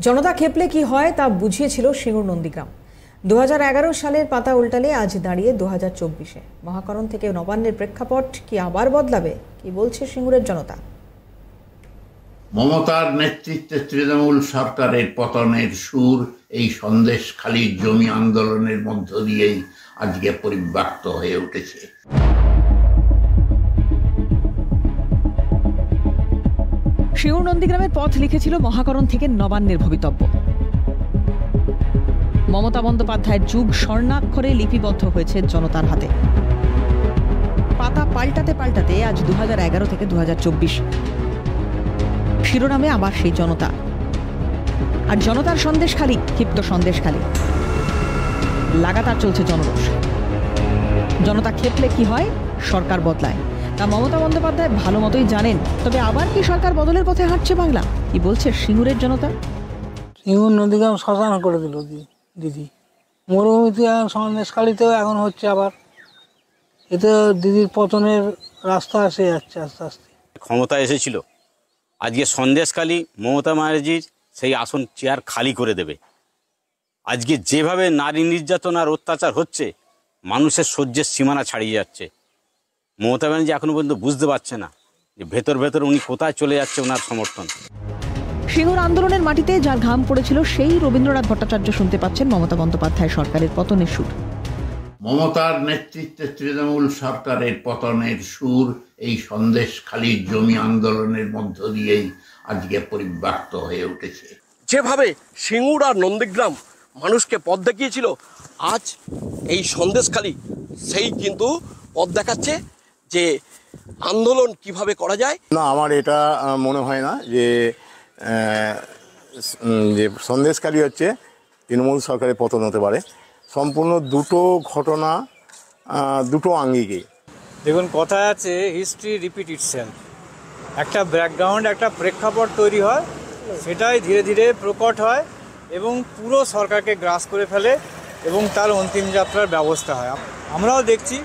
জনতা খেপলে কি হয় তা বুঝিয়েছিল সিঙ্গুর নন্দীগ্রাম। 2011 সালের পাতা উল্টালে আজ দাঁড়িয়ে 2024-এ। মহাকরণ থেকে নবান্নের প্রেক্ষাপট কি আবার বদলাবে, কি বলছে সিঙ্গুরের জনতা? মমতার নেতৃত্বে তৃণমূল সরকারের পতনের সুর এই সন্দেশখালির জমি আন্দোলনের মধ্য দিয়েই আজকে পরিব্যাপ্ত হয়ে উঠেছে। সিঙ্গুর নন্দীগ্রামের পথ লিখেছিল মহাকরণ থেকে নবান্নের ভবিতব্য। মমতা বন্দ্যোপাধ্যায়ের যুগ স্বর্ণাক্ষরে লিপিবদ্ধ হয়েছে জনতার হাতে। পাতা পাল্টাতে পাল্টাতে আজ 2011 থেকে 2024। শিরোনামে আবার সেই জনতা, আর জনতার সন্দেশখালি, ক্ষিপ্ত সন্দেশখালি। লাগাতার চলছে জনরোষ। জনতা খেপলে কি হয়, সরকার বদলায়, তা মমতা বন্দ্যোপাধ্যায় ভালো মতোই জানেন। তবে আবার কি সরকার বদলের পথে হাঁটছে বাংলা, কি বলছে সিঙ্গুরের জনতা? সিঙ্গুর নদীগ্রাম শ্মশান করে দিল দিদি। মরুভূমিতে সন্দেশখালিতেও এখন হচ্ছে আবার। এতে দিদির পতনের রাস্তা এসে যাচ্ছে আস্তে আস্তে। ক্ষমতা এসেছিল, আজকে সন্দেশখালি মমতা ব্যানার্জির সেই আসন চেয়ার খালি করে দেবে। আজকে যেভাবে নারী নির্যাতন আর অত্যাচার হচ্ছে, মানুষের সহ্যের সীমানা ছাড়িয়ে যাচ্ছে। মমতা ব্যানার্জি এখনো পর্যন্ত বুঝতে পারছে না যে ভেতর ভেতর উনি কোথায় চলে যাচ্ছে ওনার সমর্থন। সিঙ্গুর আন্দোলনের মাটিতে যার ঘাম পড়েছিল সেই রবীন্দ্রনাথ ভট্টাচার্য শুনতে পাচ্ছেন মমতা বন্দ্যোপাধ্যায় সরকারের পতনের সুর। মমতার নেতৃত্বে তৃণমূল সরকারের পতনের সুর এই সন্দেশখালির জমি আন্দোলনের মধ্য দিয়েই আজকে পরিব্যাপ্ত হয়ে উঠেছে। যেভাবে সিঙ্গুর আর নন্দীগ্রাম মানুষকে পথ দেখিয়েছিল, আজ এই সন্দেশখালি সেই কিন্তু পথ দেখাচ্ছে যে আন্দোলন কিভাবে করা যায়। না, আমার এটা মনে হয় না যে সন্দেশখালি হচ্ছে তৃণমূল সরকারের পতন হতে পারে। সম্পূর্ণ দুটো ঘটনা, দুটো আঙ্গিকে। দেখুন, কথা আছে হিস্ট্রি রিপিট ইটসেলফ। একটা ব্যাকগ্রাউন্ড, একটা প্রেক্ষাপট তৈরি হয়, সেটাই ধীরে ধীরে প্রকট হয় এবং পুরো সরকারকে গ্রাস করে ফেলে এবং তার অন্তিম যাত্রার ব্যবস্থা হয়। আমরাও দেখছি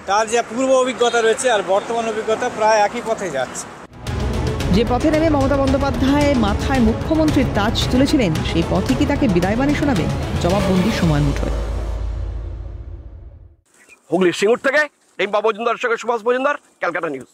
তার যে পূর্ব অভিজ্ঞতা রয়েছে আর বর্তমান অভিজ্ঞতা প্রায় একই পথে যাচ্ছে। যে পথে নেমে মমতা বন্দ্যোপাধ্যায় মাথায় মুখ্যমন্ত্রীর তাজ তুলেছিলেন, সেই পথে কি তাকে বিদায়বাণী শোনাবে? জবাববন্দির সময় মুঠোয়। হুগলির সিঙ্গুর থেকে রিম্পা মজুমদারের সঙ্গে সুভাষ মজুমদার, ক্যালকাটা নিউজ।